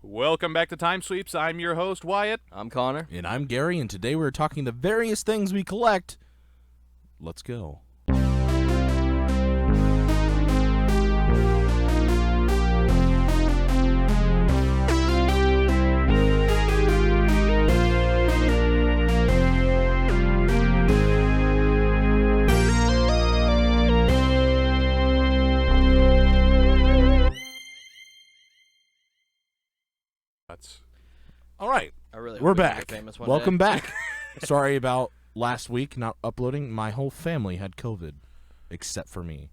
Welcome back to Time Sweeps. I'm your host, Wyatt. I'm Connor. And I'm Gary, and today we're talking the various things we collect. Let's go. All right, we're back. Welcome back. Sorry about last week not uploading. My whole family had COVID, except for me.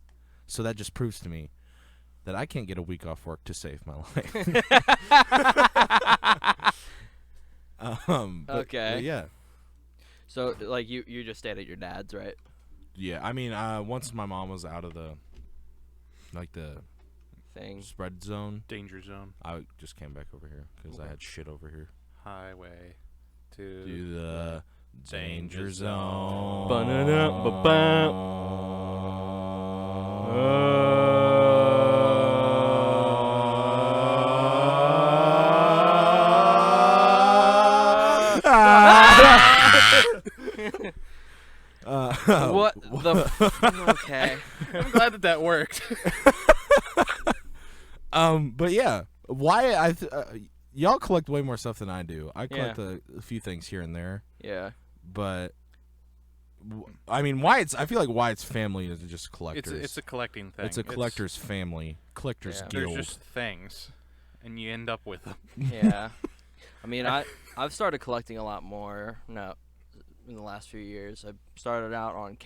So that just proves to me that I can't get a week off work to save my life. Okay. But yeah. So, like, you just stayed at your dad's, right? Yeah, I mean, once my mom was out of the Thing. spread zone, Danger zone. I just came back over here because I had shit over here. Highway to the danger zone. What the? Okay. I'm glad that worked. But yeah, why y'all collect way more stuff than I do. I collect a few things here and there. Yeah. But I mean, Wyatt's. I feel like Wyatt's family is just collectors. It's a collecting thing. It's a collector's family, collector's guild. There's just things, and you end up with them. Yeah. I mean, I've started collecting a lot more now in the last few years. I started out on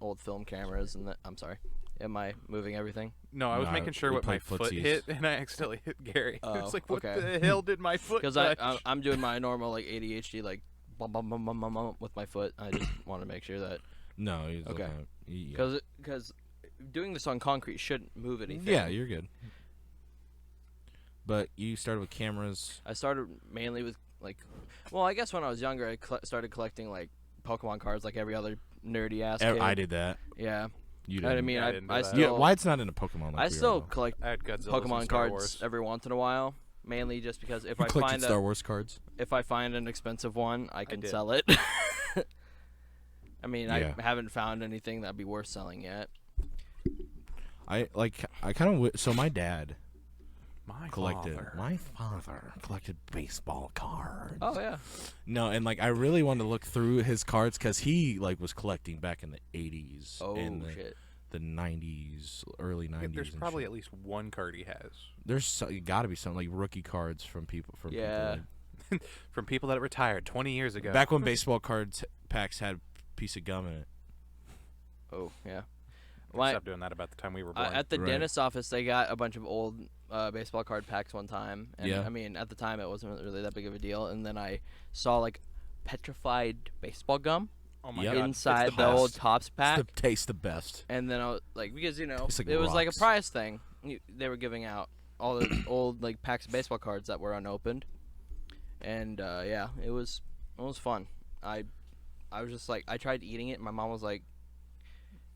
old film cameras, and I'm sorry. Am I moving everything? No, I was making sure what my foot hit, and I accidentally hit Gary. Oh, it's like, what okay. the hell did my foot touch? Because I'm doing my normal ADHD bum, bum, bum, bum, bum, bum, with my foot. I just want to make sure that. No, he's okay. Yeah. Because doing this on concrete shouldn't move anything. Yeah, you're good. But you started with cameras. I started mainly with I guess when I was younger, I started collecting Pokemon cards like every other nerdy ass kid. I did that. Yeah. You didn't. I mean, I still. Yeah, Wyatt's not into Pokemon. I still collect I had Godzilla's Pokemon and Star cards Wars. every once in a while, mainly just because if you I find Star Wars cards. If I find an expensive one, I can sell it. I mean, I haven't found anything that'd be worth selling yet. So my dad My father collected baseball cards. Oh yeah. No, and I really wanted to look through his cards because he was collecting back in the 80s. Oh and shit. The 90s, early 90s. There's probably at least one card he has. There's got to be some rookie cards from people. From people that retired 20 years ago. Back when baseball cards packs had a piece of gum in it. Oh yeah. Stopped doing that about the time we were born. At the dentist's office, they got a bunch of old baseball card packs one time. And I mean, at the time, it wasn't really that big of a deal. And then I saw petrified baseball gum. Oh my God. Inside the old Topps pack. It tastes the best. And then I was because it rocks. was like a prize thing. They were giving out all the old packs of baseball cards that were unopened. And it was fun. I was just I tried eating it, and my mom was like,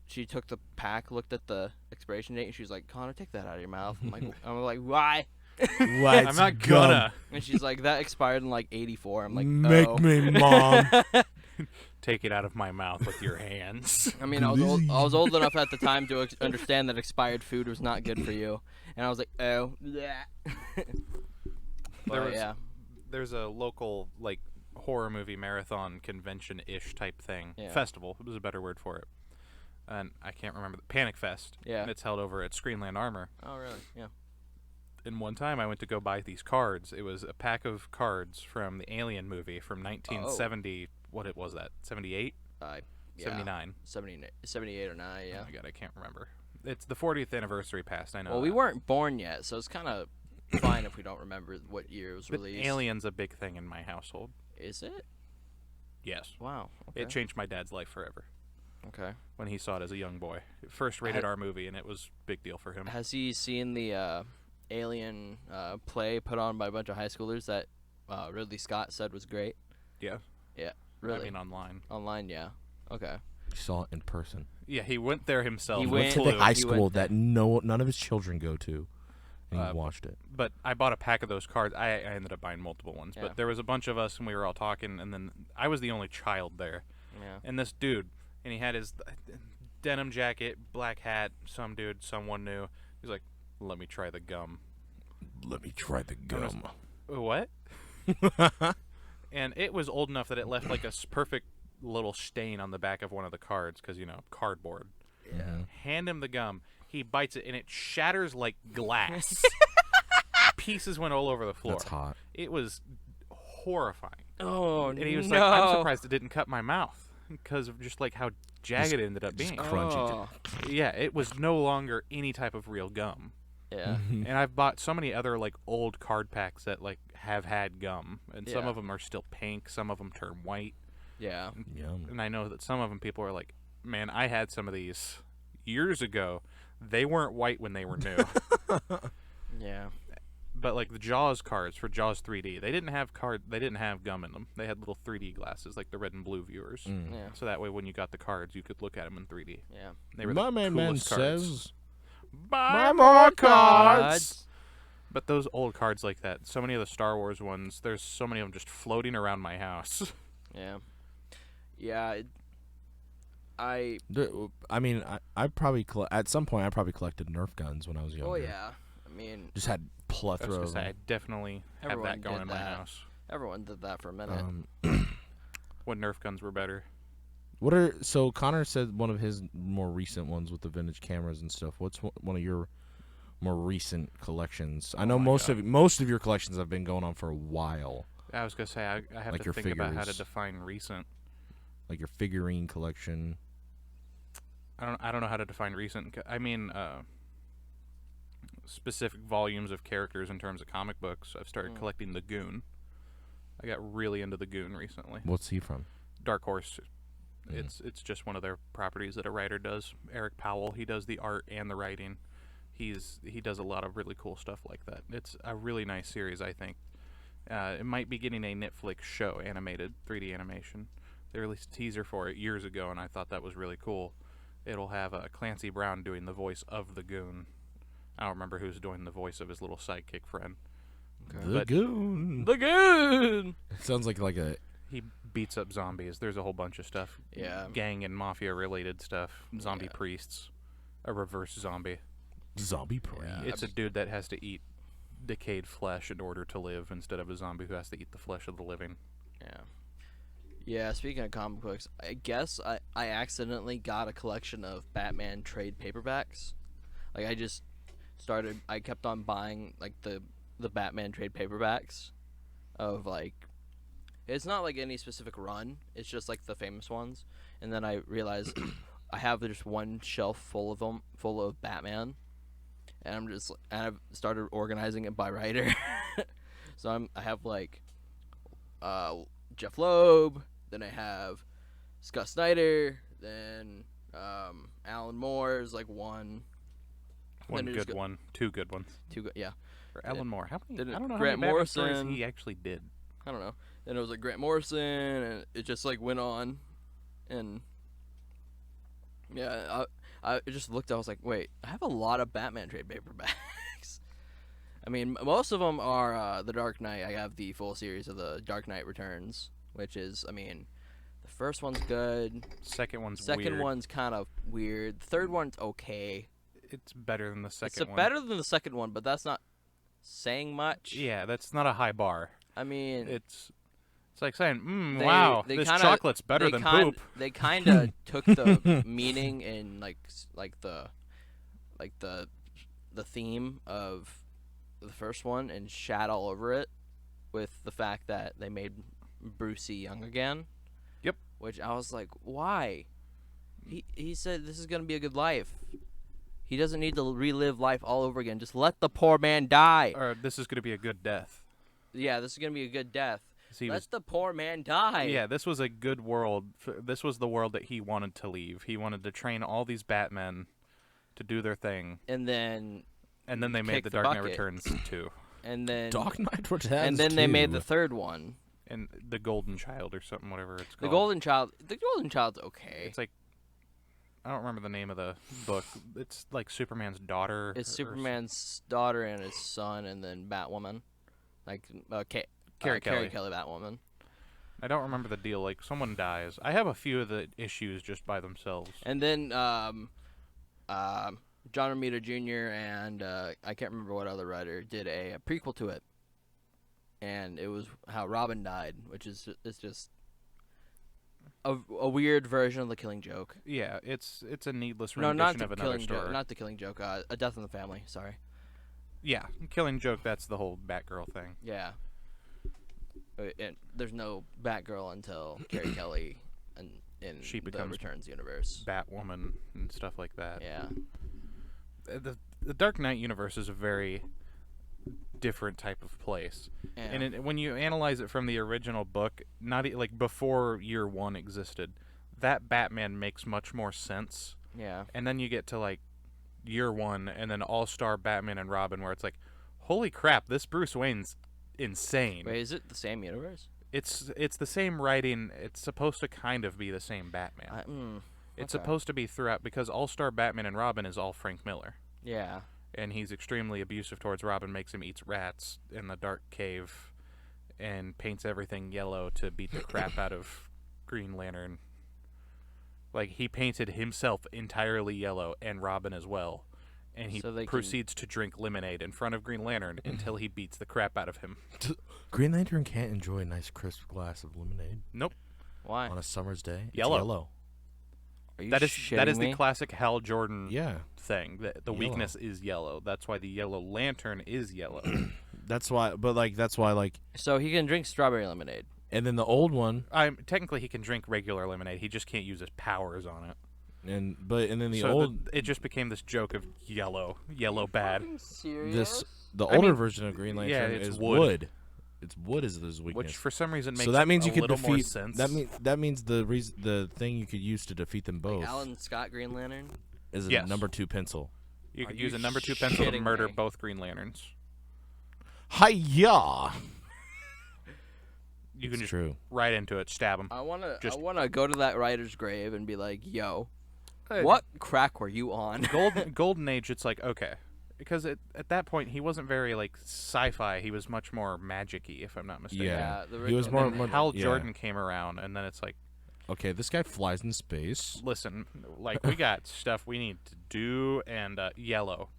she took the pack, looked at the expiration date, and she was like, "Connor, take that out of your mouth." I'm like, why? What? I'm not gonna. And she's like, that expired in 84. I'm like, make me, Mom. Take it out of my mouth with your hands. I mean, I was old enough at the time to understand that expired food was not good for you, and I was like, oh, yeah. There's a local horror movie marathon convention-ish type thing. Yeah. Festival was a better word for it. And I can't remember. Panic Fest. Yeah. And it's held over at Screenland Armor. Oh, really? Yeah. And one time I went to go buy these cards. It was a pack of cards from the Alien movie from 1970. What was that? 78? 79. 78 or 9, yeah. Oh my God, I can't remember. It's the 40th anniversary passed, I know. Well, we weren't born yet, so it's kind of fine if we don't remember what year it was released. Alien's a big thing in my household. Is it? Yes. Wow. Okay. It changed my dad's life forever. Okay. When he saw it as a young boy. First rated R movie, and it was a big deal for him. Has he seen the Alien play put on by a bunch of high schoolers that Ridley Scott said was great? Yeah. Yeah. Really? I mean, online. Online, yeah. Okay. He saw it in person. Yeah, he went there himself. He went to the high school that none of his children go to. And you watched it. But I bought a pack of those cards. I ended up buying multiple ones. Yeah. But there was a bunch of us, and we were all talking, and then I was the only child there. Yeah. And this dude, and he had his denim jacket, black hat, someone new. He's like, let me try the gum. Let me try the gum. What? And it was old enough that it left like a perfect little stain on the back of one of the cards because, cardboard. Yeah. Hand him the gum. He bites it, and it shatters like glass. Pieces went all over the floor. That's hot. It was horrifying. Oh, and he was like, I'm surprised it didn't cut my mouth because of just like how jagged it ended up being. Crunchy. Yeah, it was no longer any type of real gum. Yeah. And I've bought so many other like old card packs that like have had gum, and some of them are still pink, some of them turn white. Yeah. Yum. And I know that some of them people are like, man, I had some of these years ago. They weren't white when they were new. Yeah. But like the Jaws cards for Jaws 3D, they didn't have gum in them. They had little 3D glasses, like the red and blue viewers. Yeah. So that way, when you got the cards, you could look at them in 3D. Yeah. They were My the man coolest cards. says, Buy more cards. But those old cards like that, so many of the Star Wars ones, there's so many of them just floating around my house. Yeah. Yeah. I mean, I probably at some point I probably collected Nerf guns when I was younger. Oh yeah. I mean, just had plethora of them. I definitely have that going in my house. Everyone did that for a minute. What Nerf guns were better? So Connor said one of his more recent ones with the vintage cameras and stuff. What's one of your more recent collections? I know most of your collections have been going on for a while. I was gonna say I have to think about how to define recent. Like your figurine collection. I don't know how to define recent. I mean, specific volumes of characters in terms of comic books. I've started collecting the Goon. I got really into the Goon recently. What's he from? Dark Horse. It's just one of their properties that a writer does. Eric Powell. He does the art and the writing. He does a lot of really cool stuff like that. It's a really nice series, I think. It might be getting a Netflix show, animated 3D animation. They released a teaser for it years ago, and I thought that was really cool. It'll have Clancy Brown doing the voice of the Goon. I don't remember who's doing the voice of his little sidekick friend. Okay. The Goon. The Goon. It sounds like a. He beats up zombies. There's a whole bunch of stuff. Yeah. Gang and mafia related stuff. Zombie priests. A reverse zombie. Zombie priest. Yeah. It's a dude that has to eat decayed flesh in order to live instead of a zombie who has to eat the flesh of the living. Yeah. Yeah, speaking of comic books, I guess I accidentally got a collection of Batman trade paperbacks. Like, I kept on buying, like, the Batman trade paperbacks of, like, it's not, like, any specific run. It's just, like, the famous ones. And then I realized I have just one shelf full of them, full of Batman. And I've started organizing it by writer. So I have, like, Jeff Loeb. Then I have Scott Snyder. Then Alan Moore is like one. One good one. Two good ones. Yeah. For Alan Moore. How many? I don't know Grant how many Morrison stories he actually did. I don't know. Then it was like Grant Morrison, and it just like went on, and yeah, I just looked. I was like, wait, I have a lot of Batman trade paperbacks. I mean, most of them are The Dark Knight. I have the full series of The Dark Knight Returns, which is, I mean, the first one's good. Second one's kind of weird. The third one's okay. It's better than the second one. It's better than the second one, but that's not saying much. Yeah, that's not a high bar. I mean, it's like saying, wow, this chocolate's better than poop. They kind of took the meaning and like the theme of the first one and shat all over it with the fact that they made Brucey young again. Yep. Which I was like, why? He said this is gonna be a good life. He doesn't need to relive life all over again. Just let the poor man die. Or this is gonna be a good death. Yeah, this is gonna be a good death. Let the poor man die. Yeah, this was a good world. This was the world that he wanted to leave. He wanted to train all these Batmen to do their thing. And then they made the Dark Knight Returns 2. And then Dark Knight Returns. And then they made the third one. And the Golden Child or something, whatever it's called. The Golden Child's okay. It's like don't remember the name of the book. It's like Superman's daughter. It's Superman's daughter and his son, and then Batwoman, like Carrie Kelly Batwoman. I don't remember the deal. Like someone dies. I have a few of the issues just by themselves. And then John Romita Jr. and I can't remember what other writer did a prequel to it, and it was how Robin died, which is just a weird version of The Killing Joke. Yeah, it's a needless rendition of another story. Not The Killing Joke. A Death in the Family. Sorry. Yeah, Killing Joke. That's the whole Batgirl thing. Yeah. And there's no Batgirl until Carrie Kelly in she becomes the Returns universe. Batwoman and stuff like that. Yeah. The Dark Knight universe is a very different type of place. Yeah. And when you analyze it from the original book, not like before Year One existed, that Batman makes much more sense. Yeah. And then you get to like Year One and then All-Star Batman and Robin, where it's like, holy crap, this Bruce Wayne's insane. Wait, is it the same universe? It's the same writing. It's supposed to kind of be the same Batman. It's supposed to be throughout, because All-Star Batman and Robin is all Frank Miller. Yeah. And he's extremely abusive towards Robin, makes him eat rats in the dark cave, and paints everything yellow to beat the crap out of Green Lantern. Like, he painted himself entirely yellow, and Robin as well. And he proceeds to drink lemonade in front of Green Lantern until he beats the crap out of him. Green Lantern can't enjoy a nice crisp glass of lemonade. Nope. Why? On a summer's day? Yellow. It's yellow. Are you that is shitting me? the classic Hal Jordan Yeah. thing. The weakness is yellow. That's why the Yellow Lantern is yellow. That's why, like... So he can drink strawberry lemonade. And then the old one... Technically, he can drink regular lemonade. He just can't use his powers on it. And then the old... it just became this joke of yellow bad. Serious? The older version of Green Lantern is wood. It's wood is his weakness. Which for some reason makes so that means a you could little defeat. more sense. That means the thing you could use to defeat them both. Like Alan Scott Green Lantern is a number 2 pencil. You could use a number 2 pencil to murder me? both Green Lanterns. Hi-ya! You can just true. right into it, stab him. I wanna go to that writer's grave and be like, yo, what crack were you on? Golden Age, it's like, okay. Because at that point, he wasn't very, like, sci-fi. He was much more magic-y, if I'm not mistaken. Yeah. He was more Hal Jordan came around, and then it's like... Okay, this guy flies in space. Listen, like, we got stuff we need to do, and yellow.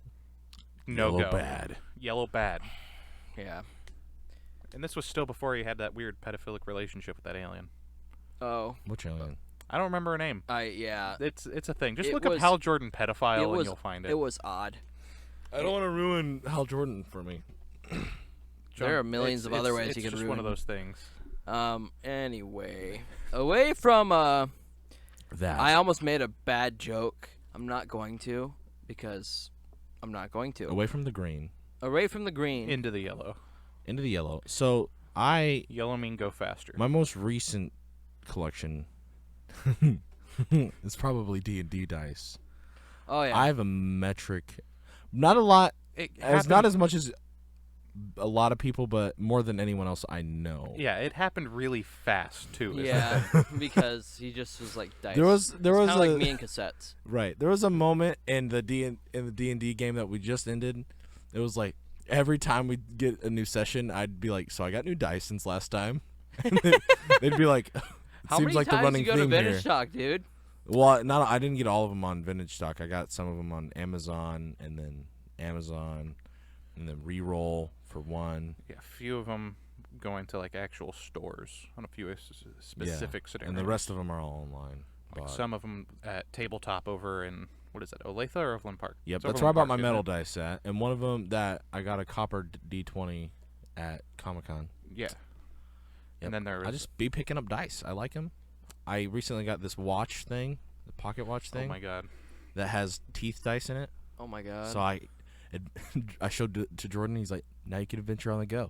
Yellow go. Bad. Yellow bad. Yeah. And this was still before he had that weird pedophilic relationship with that alien. Oh. Which alien? I don't remember her name. Yeah. It's a thing. Just look up Hal Jordan pedophile and you'll find it. It was odd. I don't want to ruin Hal Jordan for me. There are millions of other ways you could ruin. It's just one of those things. Anyway, away from that. I almost made a bad joke. I'm not going to, because I'm not going to. Away from the green. Away from the green. Into the yellow. Into the yellow. So Yellow mean go faster. My most recent collection is probably D&D dice. Oh yeah. I have a metric. Not a lot. It's not as much as a lot of people, but more than anyone else I know. Yeah, it happened really fast too. Yeah, because he just was like dice. There was like me and cassettes. Right. There was a moment in the D&D game that we just ended. It was like every time we get a new session, I'd be like, "So I got new dice since last time." And they'd be like, "How seems many like times the running you go to theme Vintage here." Stock, dude? Well, I didn't get all of them on Vintage Stock. I got some of them on Amazon, and then Reroll for one. Yeah, a few of them going to like actual stores on a few specific scenarios. And the rest of them are all online. Like some of them at Tabletop over in, what is it, Olathe or Overland Park? Yep, that's where I bought my metal dice at. And one of them that I got a copper D20 at Comic-Con. Yeah. Yep. And then there was... I just be picking up dice. I like them. I recently got this watch thing, the pocket watch thing. Oh my god. That has teeth dice in it. Oh my god. So I showed it to Jordan. He's like, "Now you can adventure on the go."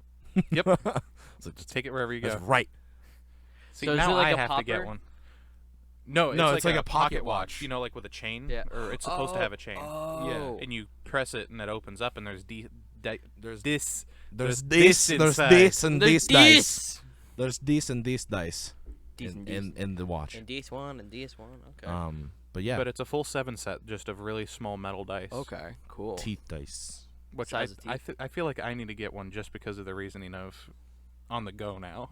Yep. I was like, just take it wherever you go. That's right. See, so now is it like I have to get one. No, it's like a pocket watch. You know, like with a chain. Yeah. Or it's supposed to have a chain. Oh. Yeah. And you press it and it opens up and there's There's this and these dice. There's these and these dice. In the watch. And DS1 and DS1. Okay. But yeah. But it's a full 7 set just of really small metal dice. Okay, cool. Teeth dice. Which I feel like I need to get one just because of the reasoning of on the go now.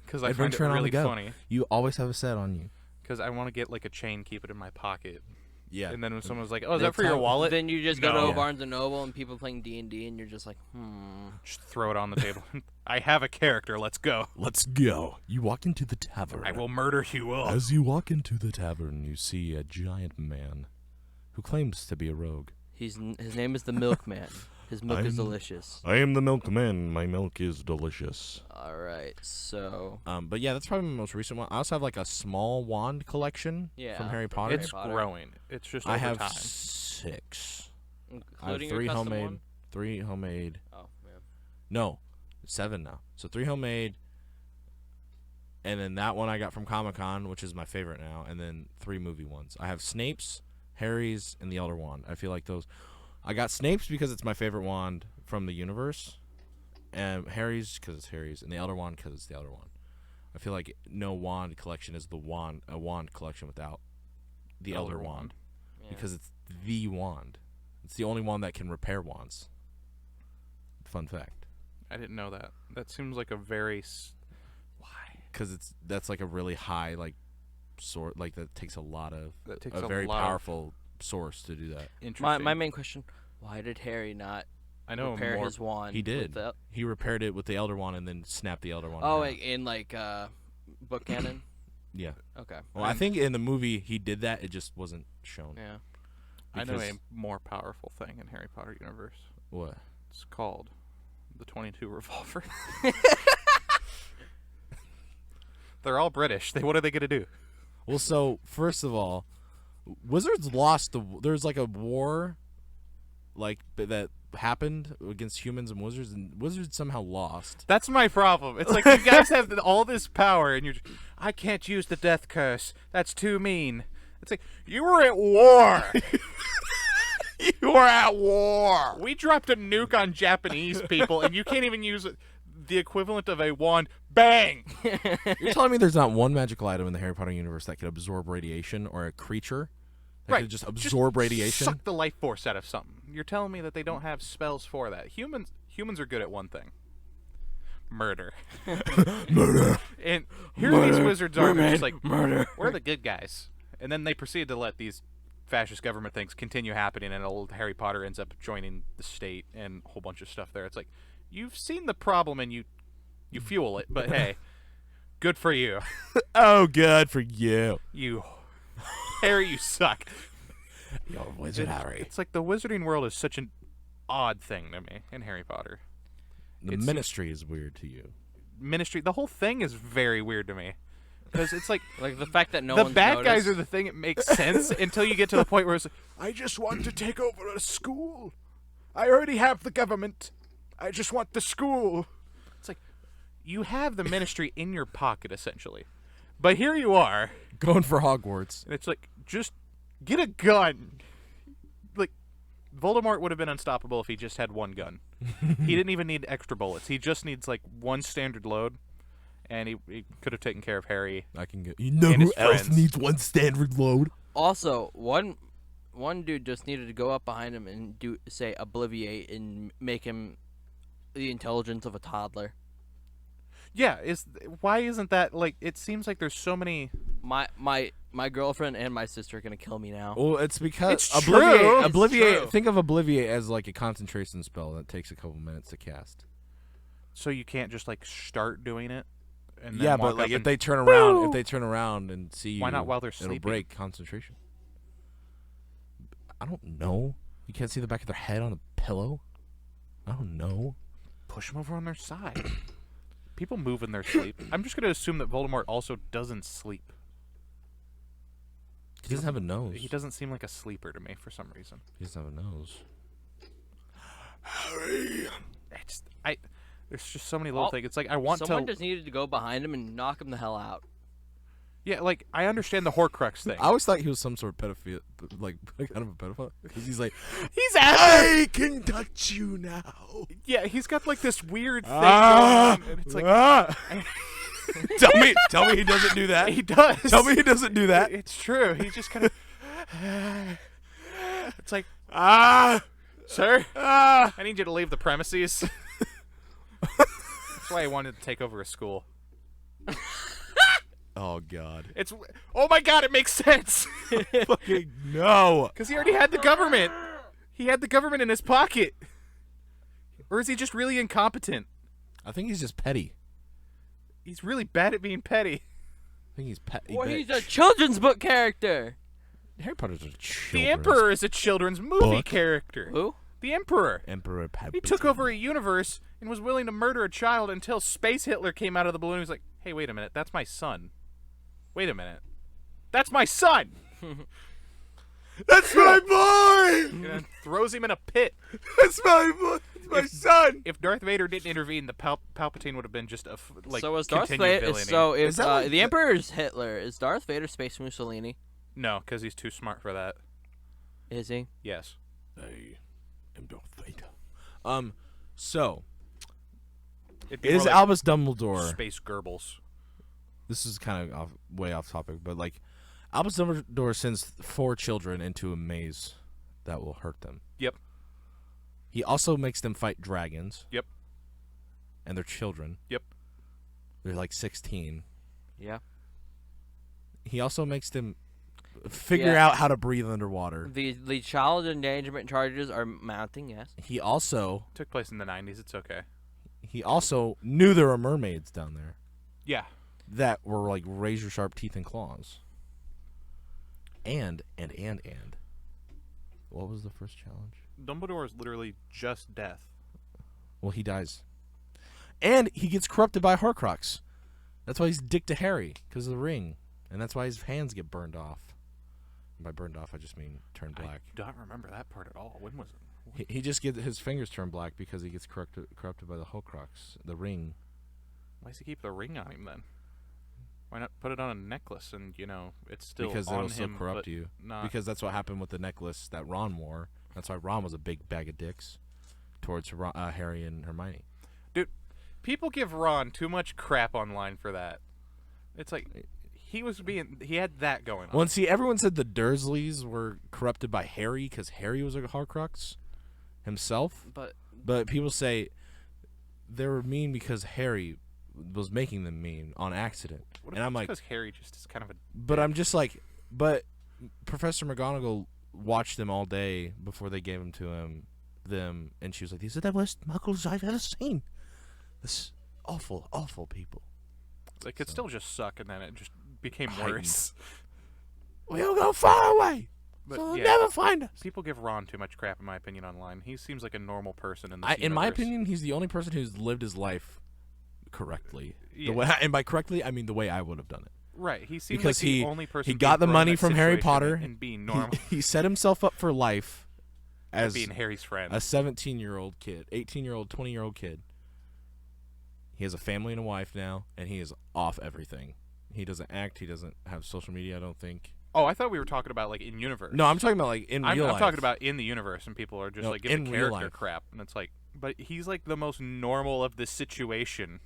Because I find it really funny. You always have a set on you. Because I want to get like a chain, keep it in my pocket. Yeah. And then when someone's like, "Oh, is that for your wallet?" Then you just go to Barnes and Noble and people playing D&D, and you're just like, Just throw it on the table. I have a character. Let's go. Let's go. You walk into the tavern. I will murder you all. As you walk into the tavern, you see a giant man who claims to be a rogue. His name is the Milkman. His milk is delicious. I am the milkman. My milk is delicious. All right, so. But yeah, that's probably my most recent one. I also have like a small wand collection from Harry Potter. It's growing. It's just over I have time. 6. I have Including 3 your custom homemade. one? 3 homemade. Oh, man. No, 7 now. So 3 homemade. And then that one I got from Comic-Con, which is my favorite now. And then 3 movie ones. I have Snape's, Harry's, and the Elder Wand. I feel like those. I got Snape's because it's my favorite wand from the universe, and Harry's because it's Harry's, and the Elder Wand because it's the Elder Wand. I feel like no wand collection is a wand collection without the Elder Wand, because it's the wand. It's the only wand that can repair wands. Fun fact. I didn't know that. That seems like a very why? Because that's like a really high sword, like that takes a lot of a very powerful source to do that. Interesting. My main question: why did Harry not repair his wand? He did. He repaired it with the Elder Wand and then snapped the Elder Wand. Oh, in book canon. Yeah. Okay. Well, I think in the movie he did that. It just wasn't shown. Yeah. I know a more powerful thing in Harry Potter universe. What? It's called the 22 revolver. They're all British. What are they going to do? Well, so first of all, Wizards lost there's like a war that happened against humans and Wizards somehow lost. That's my problem. It's like you guys have all this power and I can't use the death curse. That's too mean. It's like, you were at war. You were at war. We dropped a nuke on Japanese people and you can't even use the equivalent of a wand. Bang! You're telling me there's not one magical item in the Harry Potter universe that could absorb radiation, or a creature that could just absorb radiation? Suck the life force out of something. You're telling me that they don't have spells for that. Humans are good at one thing. Murder. Murder. And here these wizards are just like, we're the good guys. And then they proceed to let these fascist government things continue happening, and old Harry Potter ends up joining the state and a whole bunch of stuff there. It's like, you've seen the problem and you fuel it, but hey, good for you. Oh, good for you. You, Harry, you suck. You're a wizard, Harry. It's like the wizarding world is such an odd thing to me in Harry Potter. The Ministry is weird to you. Ministry, the whole thing is very weird to me. Because it's like the fact that the bad guys are the thing. It makes sense until you get to the point where it's like, I just want to take over a school. I already have the government. I just want the school. It's like, you have the Ministry in your pocket, essentially. But here you are. Going for Hogwarts. And it's like, just get a gun. Like, Voldemort would have been unstoppable if he just had one gun. He didn't even need extra bullets. He just needs, one standard load. And he could have taken care of Harry. I can get. You know who else needs one standard load? Also, one dude just needed to go up behind him and say "Obliviate" and make him the intelligence of a toddler. Yeah, why isn't that it seems like there's so many. My girlfriend and my sister are gonna kill me now. Well, it's because it's true. Obliviate. Think of Obliviate as like a concentration spell that takes a couple minutes to cast. So you can't just start doing it. And yeah, then but if they turn around, and see you, why not while they're sleeping? It'll break concentration. I don't know. You can't see the back of their head on a pillow. I don't know. Push them over on their side. People move in their sleep. I'm just gonna assume that Voldemort also doesn't sleep. He doesn't have a nose. He doesn't seem like a sleeper to me for some reason. He doesn't have a nose. Harry. There's just so many little things. It's like someone just needed to go behind him and knock him the hell out. Yeah, I understand the Horcrux thing. I always thought he was some sort of pedophile, kind of a pedophile, because he's like, I can touch you now. Yeah, he's got this weird thing going on, and it's like, tell me he doesn't do that. He does. Tell me he doesn't do that. It's true. He just kind of. It's like, sir, I need you to leave the premises. That's why he wanted to take over a school. Oh God! Oh my God! It makes sense. Fucking no! Because he already had the government. He had the government in his pocket. Or is he just really incompetent? I think he's just petty. He's really bad at being petty. I think he's petty. Or he's a children's book character. Harry Potter's a children's. The Emperor is a children's movie character. Who? The Emperor. Emperor Palpatine. He took over a universe and was willing to murder a child until Space Hitler came out of the balloon. He was like, hey, wait a minute. That's my son. Wait a minute. That's my son. That's my boy. And then throws him in a pit. That's my boy. That's my son. If Darth Vader didn't intervene, the Palpatine would have been just a So was Darth continued Vader? villainy. So if like the Emperor's Hitler, is Darth Vader Space Mussolini? No, because he's too smart for that. Is he? Yes. I am Darth Vader. So It'd be is more like Albus Dumbledore? Space Goebbels. This is kind of way off topic, but like Albus Dumbledore sends 4 children into a maze that will hurt them. Yep. He also makes them fight dragons. Yep. And they're children. Yep. They're like 16. Yeah. He also makes them figure out how to breathe underwater. The child endangerment charges are mounting. Yes. He also Took place in the 90s. It's okay. knew there were mermaids down there Yeah. that were like razor sharp teeth and claws. And what was the first challenge? Dumbledore is literally just death. Well, he dies. And he gets corrupted by Horcrux. That's why he's dick to Harry, because of the ring. And that's why his hands get burned off. And by burned off, I just mean turned black. I don't remember that part at all. When was it? He just gets his fingers turned black because he gets corrupted by the Horcrux, the ring. Why does he keep the ring on him then? Why not put it on a necklace and, it's still Because on it'll still him, corrupt but you. not. Because that's what happened with the necklace that Ron wore. That's why Ron was a big bag of dicks towards Harry and Hermione. Dude, people give Ron too much crap online for that. It's like he had that going on. Well, and see, everyone said the Dursleys were corrupted by Harry because Harry was a Horcrux himself. But people say they were mean because Harry was making them mean on accident. And I'm like, because Harry just is kind of a. But I'm just like, but Professor McGonagall watched them all day before they gave them to them, and she was like, "These are the worst Muggles I've ever seen. This awful, awful people." They could still just suck, and then it just became worse. We'll go far away, But so they'll yeah, never find us. People give Ron too much crap, in my opinion, online. He seems like a normal person in this In my universe. opinion, he's the only person who's lived his life correctly. Yeah. And by correctly, I mean the way I would have done it. Right, he seems Because like the only person he got the being thrown in money that from Harry situation Potter and being normal, He set himself up for life as being Harry's friend. a 17-year-old kid, 18-year-old, 20-year-old kid. He has a family and a wife now, and he is off everything. He doesn't act. He doesn't have social media, I don't think. Oh, I thought we were talking about like in universe. No, I'm talking about like in real life. I'm talking about in the universe, and people are just No, like giving in real character life. crap, and it's like, but he's like the most normal of the situation.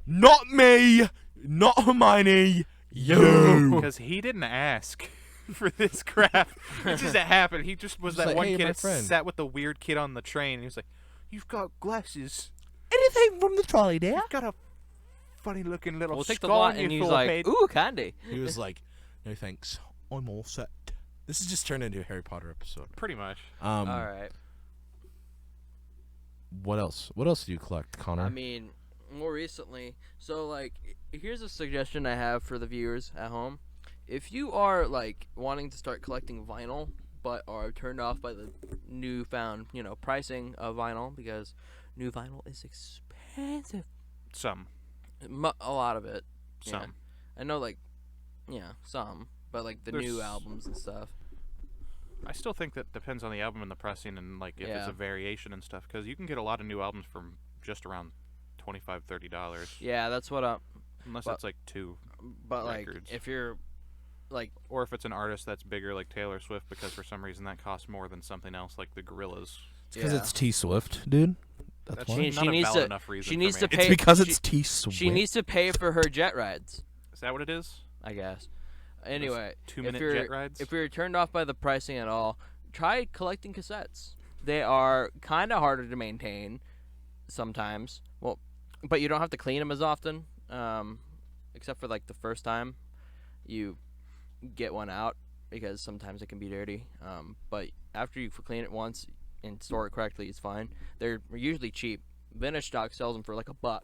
Not me, not Hermione, you. Because he didn't ask for this crap. It just happened. He just was Just that like, one "Hey, kid my that friend." sat with the weird kid on the train, and he was like, "You've got glasses. Anything from the trolley there? You've got a funny-looking little We'll take the skull lot, on and your he's like, forehead." "Ooh, candy." He was like, "No thanks, I'm all set." This has just turned into a Harry Potter episode. Pretty much. All right. What else? What else do you collect, Connor? I mean, more recently, so like, here's a suggestion I have for the viewers at home. If you are like wanting to start collecting vinyl, but are turned off by the newfound, pricing of vinyl, because new vinyl is expensive. Some. A lot of it. Yeah. Some. I know, like, some, but like the new There's- albums and stuff. I still think that depends on the album and the pressing, and like if it's Yeah. a variation and stuff, because you can get a lot of new albums from just around $25-30, Yeah, that's what unless but- it's like two, but like, records. if you're like, or if it's an artist that's bigger like Taylor Swift, because for some reason that costs more than something else like the Gorillaz. because it's T Swift, dude. That's That's why. She not a needs valid to- enough reason she for needs me. to It's pay- because she- it's T Swift. she needs to pay for her jet rides, Is that what it is? I guess. Anyway, 2-minute jet rides. If you're turned off by the pricing at all, try collecting cassettes. They are kind of harder to maintain sometimes. Well, but you don't have to clean them as often, except for like the first time you get one out, because sometimes it can be dirty. But after you clean it once and store it correctly, it's fine. They're usually cheap. Vintage Stock sells them for like $1.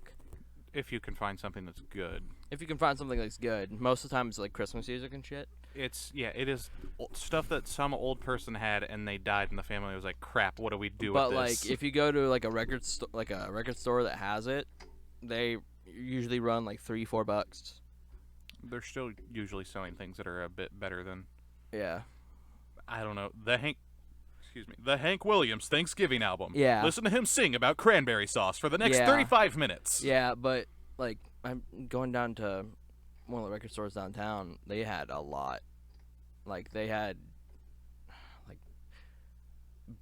If you can find something that's good. If you can find something that's good. Most of the time it's like Christmas music and shit. It is stuff that some old person had and they died and the family was like, crap, what do we do with this? But like if you go to like a record store that has it, they usually run like $3-4. They're still usually selling things that are a bit better than. Yeah. I don't know. The Hank Williams Thanksgiving album. Yeah. Listen to him sing about cranberry sauce for the next 35 minutes. Yeah, but like I'm going down to one of the record stores downtown. They had a lot. Like they had like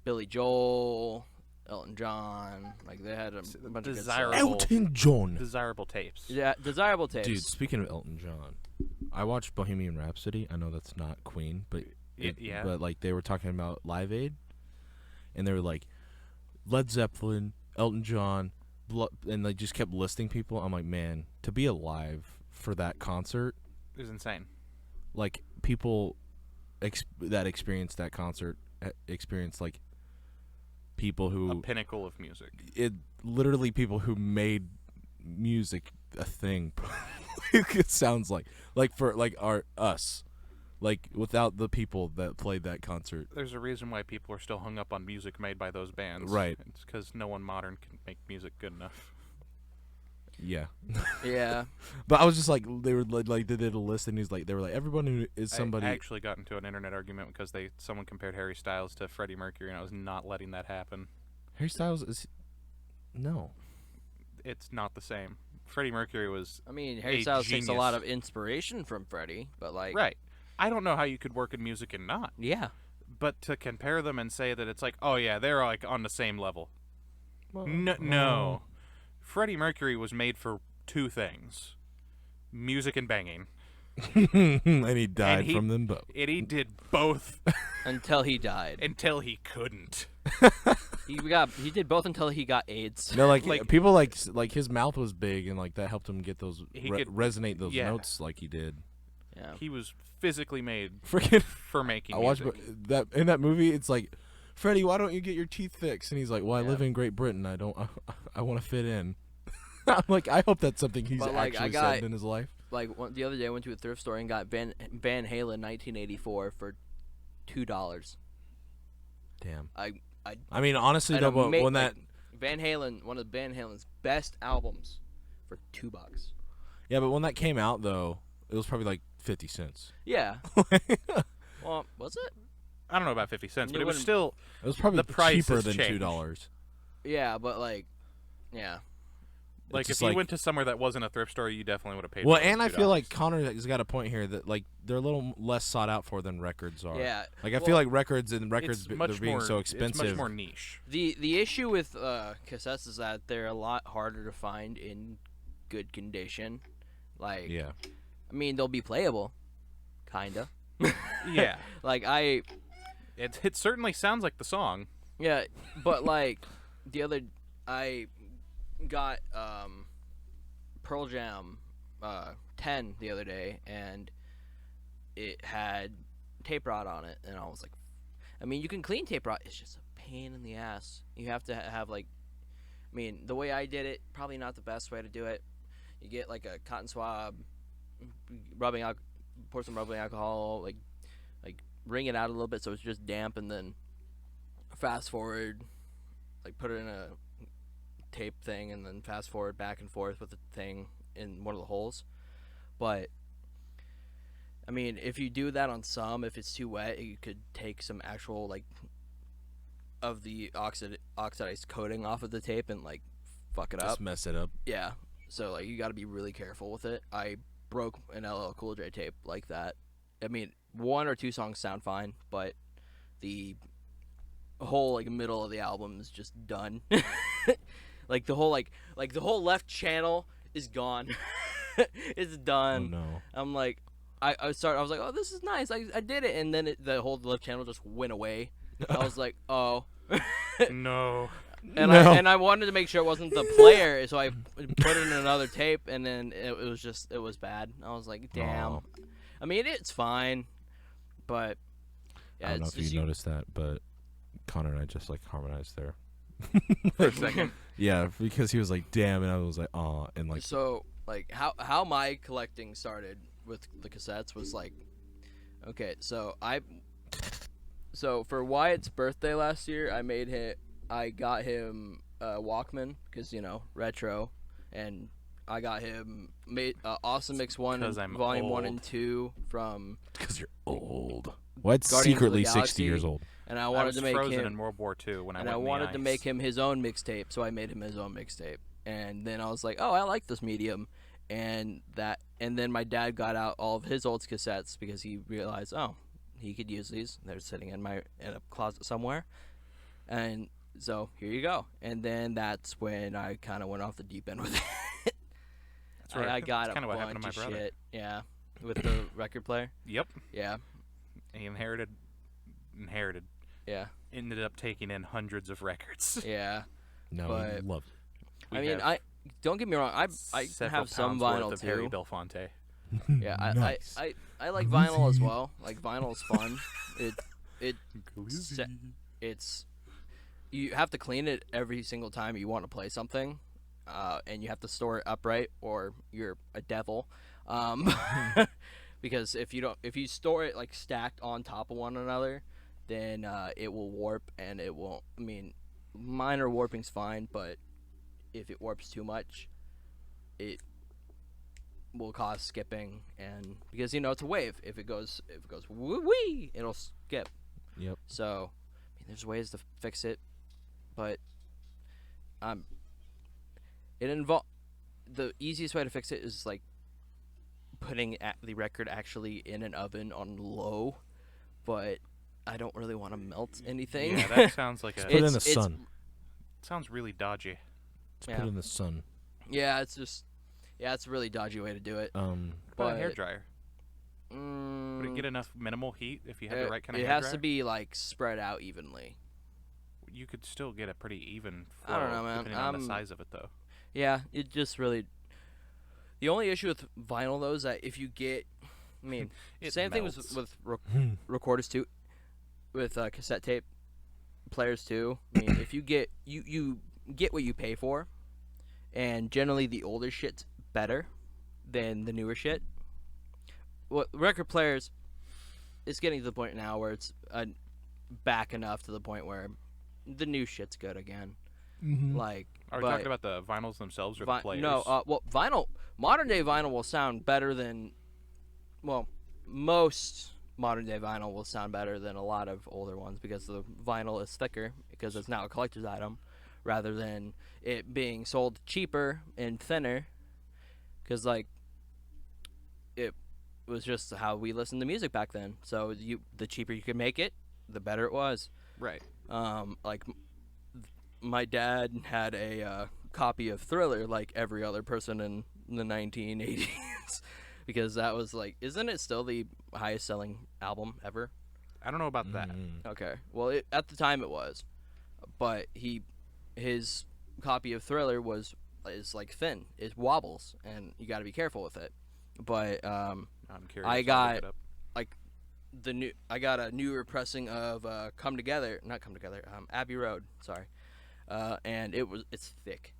Billy Joel, Elton John. Like they had a bunch of good stuff. Elton John. Desirable tapes. Yeah, desirable tapes. Dude, speaking of Elton John, I watched Bohemian Rhapsody. I know that's not Queen, but but like they were talking about Live Aid, and they were like Led Zeppelin, Elton John, and they just kept listing people. I'm like, man, to be alive for that concert is insane. Like people that experienced that concert experienced like people who a pinnacle of music. It literally people who made music a thing. It sounds like for like us. Like, without the people that played that concert. There's a reason why people are still hung up on music made by those bands. Right. It's because no one modern can make music good enough. Yeah. Yeah. But I was just like, they were like they did a list, and they were like, everyone who is somebody. I actually got into an internet argument because someone compared Harry Styles to Freddie Mercury, and I was not letting that happen. Harry Styles is. No. It's not the same. Freddie Mercury was. I mean, Harry Styles takes a lot of inspiration from Freddie, but like. Right. I don't know how you could work in music and not. Yeah. But to compare them and say that it's like, oh yeah, they're like on the same level. Well, no. Freddie Mercury was made for two things: music and banging. And he died from them both. And he did both until he died. Until he couldn't. He did both until he got AIDS. No, like people like his mouth was big, and like that helped him get those resonate those notes like he did. Yeah. He was physically made for making music. I watched that in that movie. It's like, Freddie, why don't you get your teeth fixed? And he's like, well, I live in Great Britain. I don't. I want to fit in. I'm like, I hope that's something he's actually said in his life. Like the other day, I went to a thrift store and got Van Halen 1984 for $2. Damn. I mean, honestly, though, when that Van Halen, one of Van Halen's best albums, for $2. Yeah, but when that came out, though, it was probably like 50 cents. Yeah. Well, was it? I don't know about 50 cents, but it was still. It was probably the price cheaper than changed. $2. Yeah, but like, yeah. Like if you went to somewhere that wasn't a thrift store, you definitely would have paid. Well, and I feel like Connor has got a point here that like they're a little less sought out for than records are. Yeah. Like I feel like records they're being so expensive. It's much more niche. The issue with cassettes is that they're a lot harder to find in good condition. Like, yeah. I mean, they'll be playable, kinda. Yeah. Like It certainly sounds like the song. Yeah, but like I got Pearl Jam 10 the other day, and it had tape rot on it, and I was like, I mean, you can clean tape rot, it's just a pain in the ass. You have to have like, I mean, the way I did it, probably not the best way to do it. You get like a cotton swab, pour some rubbing alcohol, like wring it out a little bit so it's just damp, and then fast forward, like put it in a tape thing, and then fast forward back and forth with the thing in one of the holes. But I mean, if you do that on some, if it's too wet, you could take some actual like of the oxidized coating off of the tape and like fuck it up. Just mess it up. Yeah. So like you got to be really careful with it. I broke an LL Cool J tape like that. I mean, one or two songs sound fine, but the whole like middle of the album is just done. Like the whole the whole left channel is gone. It's done. Oh no. I'm like, I was like, oh, this is nice. I did it, and then the whole left channel just went away. I was like, oh. No. And I wanted to make sure it wasn't the player, so I put in another tape, and then it was bad. I was like, damn. Oh. I mean, it's fine, but yeah, I don't know if you noticed that, but Connor and I just like harmonized there for a second. Yeah, because he was like, damn, and I was like, aw, and like. So like how my collecting started with the cassettes was like, okay, so for Wyatt's birthday last year, I got him a Walkman because retro, and I got him Awesome Mix 1 Volume 1 and 2 from. Because you're old. Wyatt's Guardians secretly 60 years old. And I wanted to make frozen him in World War II when I wanted to make him his own mixtape, so I made him his own mixtape. And then I was like, oh, I like this medium, and then my dad got out all of his old cassettes because he realized, oh, he could use these. They're sitting in a closet somewhere, and so here you go. And then that's when I kind of went off the deep end with it. That's right. I got a bunch bunch of brother. shit. Yeah, with the record player. Yep. Yeah. He inherited. Yeah. Ended up taking in hundreds of records. Yeah. No, but, I love it. I mean, don't get me wrong. I have some vinyl of too. Harry Belafonte. Yeah, Nice. I like vinyl as well. Like vinyl's fun. It's you have to clean it every single time you want to play something, and you have to store it upright or you're a devil. Because if you store it like stacked on top of one another, then it will warp and it won't. I mean, minor warping's fine, but if it warps too much, it will cause skipping, and because it's a wave. If it goes wee, it'll skip. Yep. So, I mean, there's ways to fix it, but the easiest way to fix it is like putting the record actually in an oven on low, but I don't really want to melt anything. Yeah, that sounds like Put it in the sun. Sounds really dodgy. Put it in the sun. Yeah, it's a really dodgy way to do it. But a hairdryer. Would it get enough minimal heat if you had the right kind of hairdryer? It has to be like spread out evenly. You could still get a pretty even flow. I don't know, man. Depending on the size of it, though. Yeah, it just really. The only issue with vinyl though is that if you get, I mean, same melts. thing with recorders too, with cassette tape players too. I mean, if you get you get what you pay for, and generally the older shit's better than the newer shit. Well, record players, it's getting to the point now where it's back enough to the point where the new shit's good again. Mm-hmm. Like, are we talking about the vinyls themselves or the players? No, vinyl. Modern day vinyl will sound better than, most modern day vinyl will sound better than a lot of older ones because the vinyl is thicker because it's now a collector's item, rather than it being sold cheaper and thinner, because like it was just how we listened to music back then. So the cheaper you could make it, the better it was. Right. Like my dad had a copy of Thriller like every other person in the 1980s because that was like, isn't it still the highest selling album ever? I don't know about that. Okay. Well, at the time it was, but his copy of Thriller is like thin. It wobbles, and you got to be careful with it. But I'm curious. I got I got a newer pressing of Abbey Road. Sorry, and it's thick.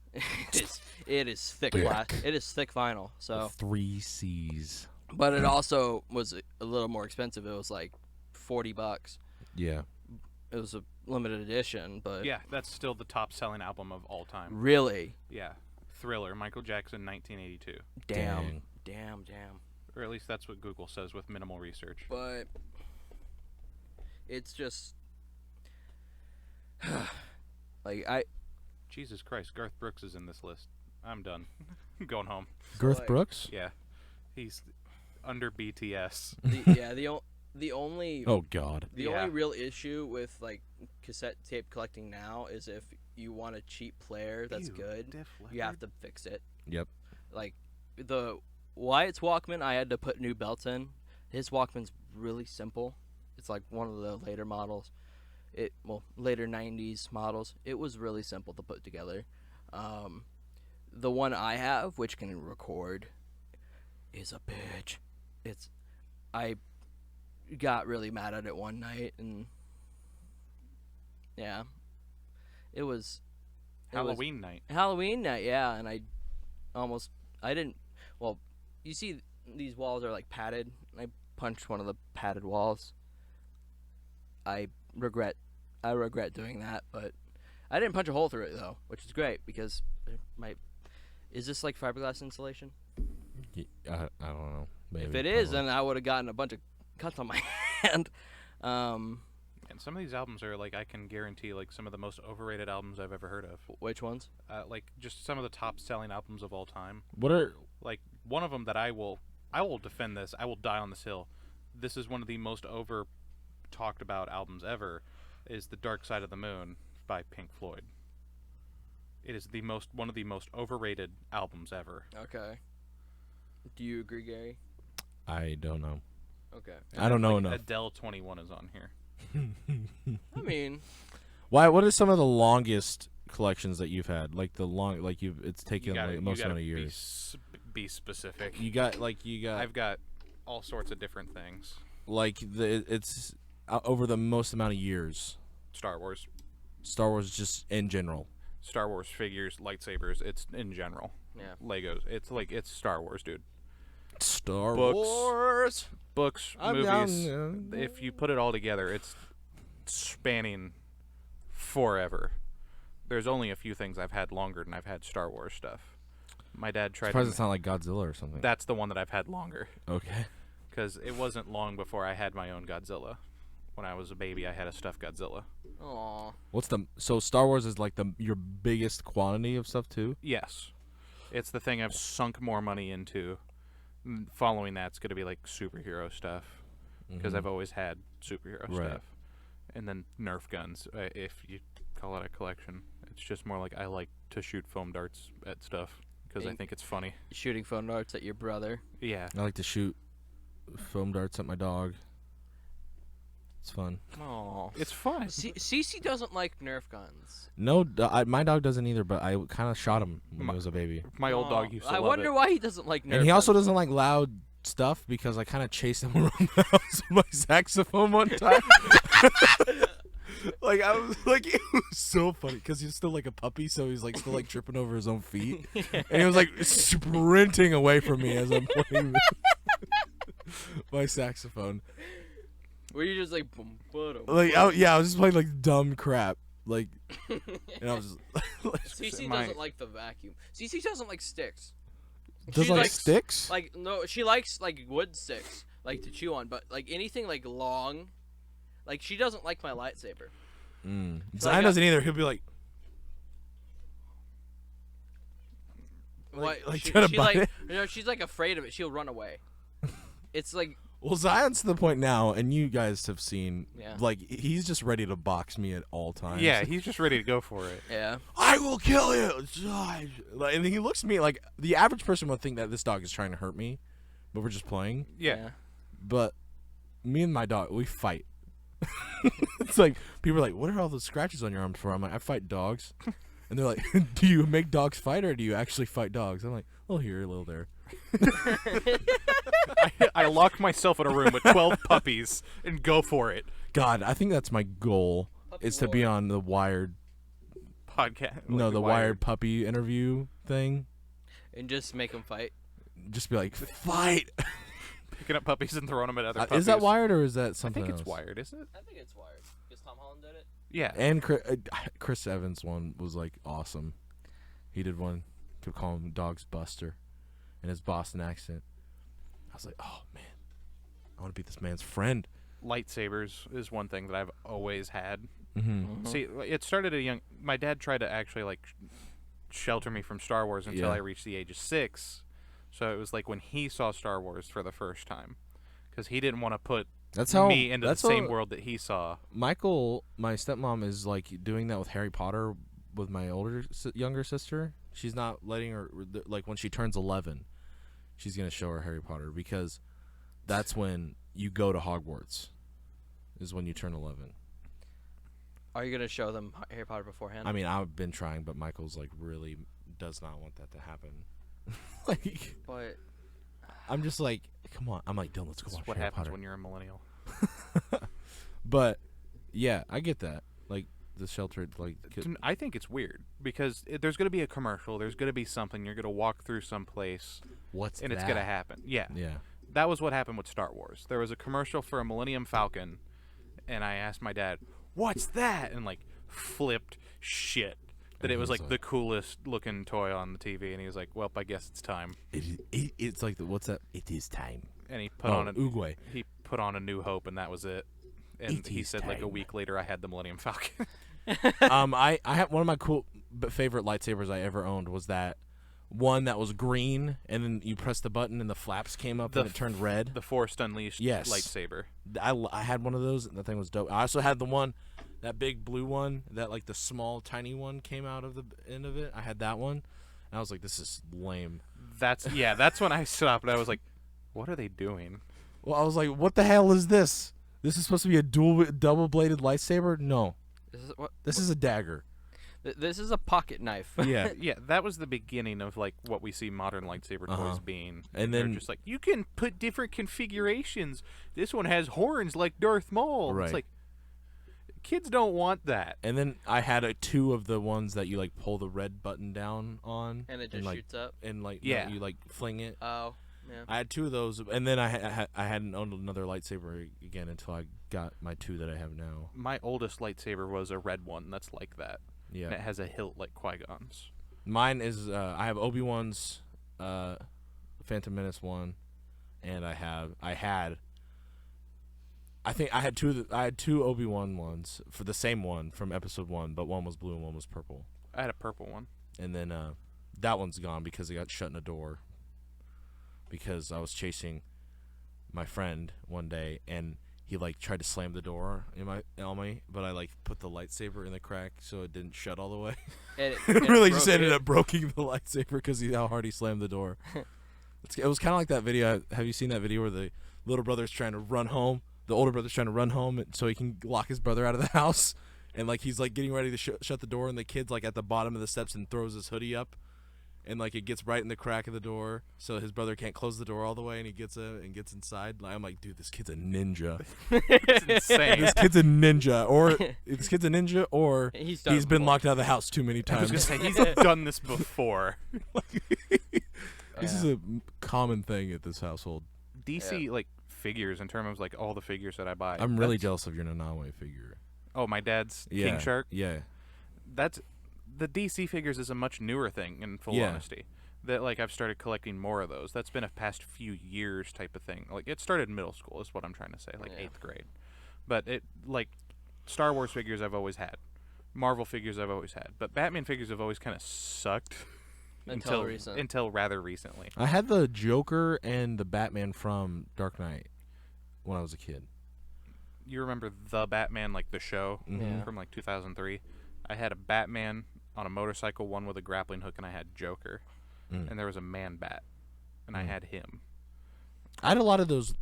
it is thick glass. It is thick vinyl. So 3 C's. But it also was a little more expensive. It was like $40. Yeah. It was a limited edition, but yeah, that's still the top selling album of all time. Really? Yeah. Thriller, Michael Jackson, 1982. Damn. Or at least that's what Google says with minimal research. But it's just like Jesus Christ, Garth Brooks is in this list. I'm done. I'm going home. Garth Brooks? Yeah. He's under BTS. The only oh god the only real issue with like cassette tape collecting now is if you want a cheap player that's good, you have to fix it. Yep. Like the Wyatt's Walkman, I had to put new belts in His Walkman's really simple. It's like one of the later models. Later 90s models. It was really simple to put together. The one I have, which can record, is a bitch. I got really mad at it one night, and yeah, it was Halloween night. Halloween night, yeah, and I didn't. Well, you see, these walls are like padded. I punched one of the padded walls. I regret doing that, but I didn't punch a hole through it though, which is great because is this like fiberglass insulation? I don't know. Maybe, if it is, then I would have gotten a bunch of cuts on my hand. And some of these albums are like, I can guarantee, like some of the most overrated albums I've ever heard of. Which ones? Like just some of the top selling albums of all time. What are like one of them that I will defend this. I will die on this hill. This is one of the most over talked about albums ever. Is The Dark Side of the Moon by Pink Floyd. It is one of the most overrated albums ever. Okay. Do you agree, Gary? I don't know. Okay. I don't know like enough. Adele 21 is on here. I mean, why? What are some of the longest collections that you've had? Like it's taken like most amount of years. Be specific. I've got all sorts of different things. Like it's over the most amount of years. Star Wars just in general. Star Wars figures, lightsabers. It's in general. yeah. Legos. It's Star Wars, dude. Star Books. Wars. Books, movies. If you put it all together, it's spanning forever. There's only a few things I've had longer than I've had Star Wars stuff. My dad tried. Surprised it's not like Godzilla or something. That's the one that I've had longer. Okay. Because it wasn't long before I had my own Godzilla. When I was a baby, I had a stuffed Godzilla. Aww. So Star Wars is like your biggest quantity of stuff too? Yes. It's the thing I've sunk more money into. Following that's going to be like superhero stuff. Because I've always had superhero stuff. And then Nerf guns, if you call it a collection. It's just more like I like to shoot foam darts at stuff. Because I think it's funny. Shooting foam darts at your brother. Yeah. I like to shoot foam darts at my dog. It's fun. Oh, it's fun. Cece doesn't like Nerf guns. No, my dog doesn't either. But I kind of shot him when he was a baby. My old dog used to love it. I wonder why he doesn't like Nerf. And he also doesn't like loud stuff because I kind of chased him around the house with my saxophone one time. Like I was like, it was so funny because he's still like a puppy, so he's like still like tripping over his own feet, and he was like sprinting away from me as I'm playing my saxophone. Were you just like, I was just playing like dumb crap, like, and I was just like, Cece doesn't like the vacuum. Cece doesn't like sticks. Doesn't like sticks? Like no, she likes like wood sticks, like to chew on, but like anything like long, like she doesn't like my lightsaber. Zion doesn't either. He'll be like, what? Like trying to bite it? You know, she's like afraid of it. She'll run away. It's like. Well, Zion's to the point now, and you guys have seen, Yeah. like, he's just ready to box me at all times. Yeah, he's just ready to go for it. Yeah. I will kill you! Like, and he looks at me like, the average person would think that this dog is trying to hurt me, but we're just playing. Yeah. But me and my dog, we fight. It's like, people are like, what are all those scratches on your arms for? I'm like, I fight dogs. And they're like, do you make dogs fight, or do you actually fight dogs? I'm like, oh, here, a little there. I lock myself in a room with 12 puppies and go for it. God, I think that's my goal, Puppy is to be on the Wired Podcast. No, the Wired puppy interview thing. And just make them fight. Just be like, fight! Picking up puppies and throwing them at other puppies. Is that Wired or is that I something think it's else? Wired, isn't it? I think it's Wired. Because Tom Holland did it. Yeah. And Chris Evans one was like awesome. He did one. Could call him Dog's Buster in his Boston accent. I was like, oh man, I want to be this man's friend. Lightsabers is one thing that I've always had. Mm-hmm. See, it started at a young. My dad tried to actually like shelter me from Star Wars until I reached the age of 6. So it was like when he saw Star Wars for the first time, because he didn't want to put me into the same world that he saw. Michael, my stepmom, is like doing that with Harry Potter with my younger sister. She's not letting her, like when she turns 11, she's gonna show her Harry Potter because that's when you go to Hogwarts. Is when you turn 11. Are you gonna show them Harry Potter beforehand? I mean, I've been trying, but Michael's like really does not want that to happen. Like, but I'm just like, come on. I'm like, Dylan, let's go watch what Harry happens Potter. when you're a millennial. But yeah, I get that. Like the sheltered, like I think it's weird because there's going to be a commercial. There's going to be something. You're going to walk through some place. And it's going to happen. Yeah. Yeah. That was what happened with Star Wars. There was a commercial for a Millennium Falcon, and I asked my dad, "What's that?" And like flipped shit that it was like the coolest looking toy on the TV, and he was like, "Well, I guess it's time." It's like what's that? It is time. And he put on Uruguay. He put on A New Hope, and that was it. And he said like a week later, I had the Millennium Falcon. I had one of my favorite lightsabers I ever owned was that one that was green, and then you press the button and the flaps came up and it turned red. The Force Unleashed lightsaber. I had one of those, and the thing was dope. I also had the one, that big blue one, that like the small tiny one came out of the end of it. I had that one, and I was like, this is lame. That's when I stopped, and I was like, what are they doing? Well, I was like, what the hell is this? This is supposed to be a double-bladed lightsaber? No. This is a dagger. This is a pocket knife. Yeah. Yeah, that was the beginning of like what we see modern lightsaber toys being. And they're then just like, you can put different configurations. This one has horns like Darth Maul. Right. It's like, kids don't want that. And then I had two of the ones that you like pull the red button down on, and it just shoots up. And like you like fling it. Oh, yeah. I had two of those, and then I hadn't owned another lightsaber again until I got my two that I have now. My oldest lightsaber was a red one that's like that. Yeah. And it has a hilt like Qui-Gon's. Mine is I have Obi-Wan's Phantom Menace one, and I had two Obi-Wan ones for the same one from Episode 1, but one was blue and one was purple. I had a purple one. And then that one's gone because it got shut in a door. Because I was chasing my friend one day, and he like tried to slam the door on me, but I like put the lightsaber in the crack so it didn't shut all the way. And it really just ended up breaking the lightsaber because how hard he slammed the door. It was kind of like that video. Have you seen that video where the little brother's trying to run home? The older brother's trying to run home so he can lock his brother out of the house, and like he's like getting ready to shut the door, and the kid's like at the bottom of the steps and throws his hoodie up. And like it gets right in the crack of the door, so his brother can't close the door all the way, and he gets inside. I'm like, dude, this kid's a ninja. It's insane. This kid's a ninja, or he's been before. locked out of the house too many I was times. gonna say he's done this before. This is a common thing at this household. DC like figures in terms of like all the figures that I buy. I'm really jealous of your Nanawe figure. Oh, my dad's King Shark. Yeah, That's the DC figures is a much newer thing. In full honesty, that like I've started collecting more of those. That's been a past few years type of thing. Like it started in middle school is what I'm trying to say, like 8th grade. But it like Star Wars figures I've always had, Marvel figures I've always had, but Batman figures have always kind of sucked until rather recently. I had the Joker and the Batman from Dark Knight when I was a kid. You remember the Batman, like the show from like 2003? I had a Batman on a motorcycle, one with a grappling hook, and I had Joker. And there was a Man-Bat, and I had him. I had a lot of those.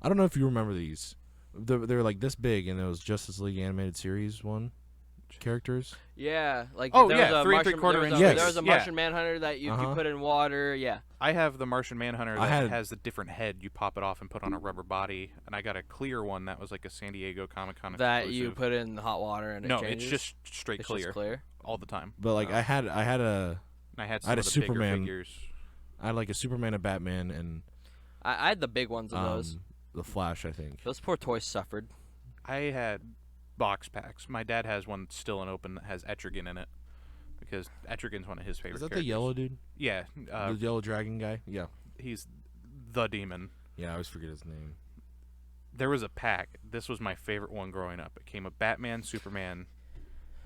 I don't know if you remember these. They're like this big, and it was Justice League Animated Series 1 characters. Yeah, like there was a 3 Martian, 3/4 inch. there was a Martian Manhunter that you put in water. Yeah, I have the Martian Manhunter that has a different head. You pop it off and put on a rubber body, and I got a clear one that was like a San Diego Comic-Con that exclusive. you put in hot water and it changes? It's just straight clear. Just clear all the time. But like I had a Superman figures. I had like a Superman, a Batman, and I had the big ones of those. The Flash, I think. Those poor toys suffered. I had box packs. My dad has one still unopened that has Etrigan in it because Etrigan's one of his favorite. Is that characters. the yellow dude? Yeah, the yellow dragon guy. Yeah, he's the demon. Yeah, I always forget his name. There was a pack. This was my favorite one growing up. It came with Batman, Superman,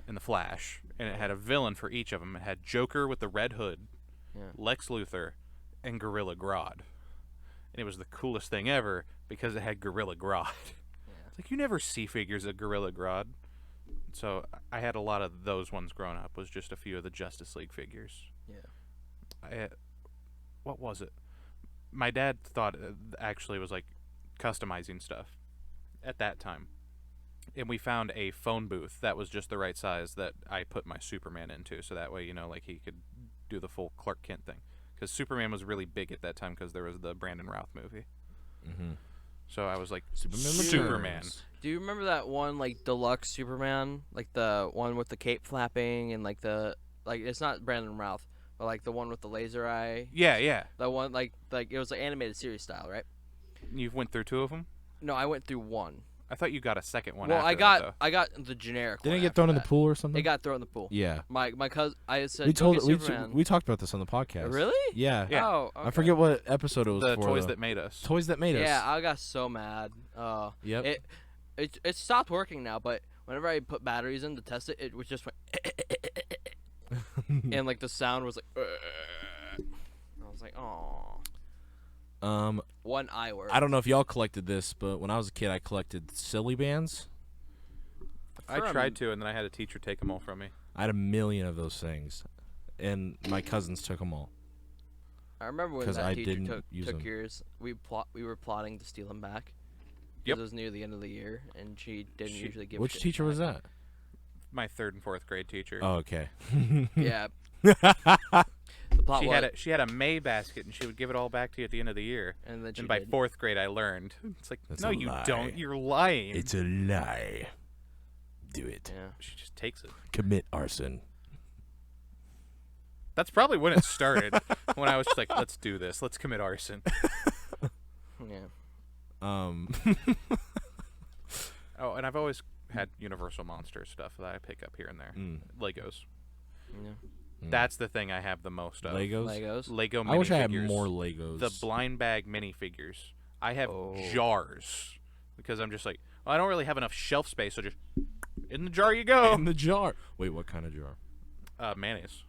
and the Flash, and it had a villain for each of them. It had Joker with the red hood, Lex Luthor, and Gorilla Grodd. And it was the coolest thing ever because it had Gorilla Grodd. It's like you never see figures of Gorilla Grodd. So I had a lot of those ones growing up. Was just a few of the Justice League figures. Yeah. What was it? My dad thought actually was like customizing stuff at that time. And we found a phone booth that was just the right size that I put my Superman into, so that way, you know, like he could do the full Clark Kent thing. Because Superman was really big at that time because there was the Brandon Routh movie. Mm-hmm. So I was like, Superman. Do you remember that one, like, deluxe Superman? Like, the one with the cape flapping and, like, it's not Brandon Routh, but, like, the one with the laser eye? Yeah. The one, like it was, like, animated series style, right? You went through 2 of them? No, I went through 1. I thought you got a second one. Well, after I got the generic one. Didn't it get thrown in the pool or something? It got thrown in the pool. Yeah. My cousin, I said, we talked about this on the podcast. Really? Yeah. Yeah. Oh, okay. I forget what episode it was the for. Toys That Made Us. Toys That Made Us. Yeah, I got so mad. Yep. It stopped working now, but whenever I put batteries in to test it, it was just went and like the sound was like I was like, oh. One eye work. I don't know if y'all collected this, but when I was a kid, I collected silly bands. I tried to, and then I had a teacher take them all from me. I had 1 million of those things, and my cousins took them all. I remember when 'Cause that I teacher didn't use took them. yours. We were plotting to steal them back. Yep. It was near the end of the year, and she didn't usually give. Which shit teacher back. was that? My 3rd and 4th grade teacher. Oh, okay. Yeah. The plot She had a May basket, and she would give it all back to you at the end of the year. and then she And by did. 4th grade, I learned. It's like, That's no, a you lie. don't. You're lying. It's a lie. Do it. Yeah. She just takes it. Commit arson. That's probably when it started. When I was just like, let's do this. Let's commit arson. Yeah. Oh, and I've always had Universal Monsters stuff that I pick up here and there. Legos. Yeah. That's the thing I have the most of. Legos. Lego minifigures. I wish I had more Legos. The blind bag minifigures. I have Oh. jars because I'm just like, well, I don't really have enough shelf space, so just in the jar you go. In the jar. Wait, what kind of jar? Mayonnaise.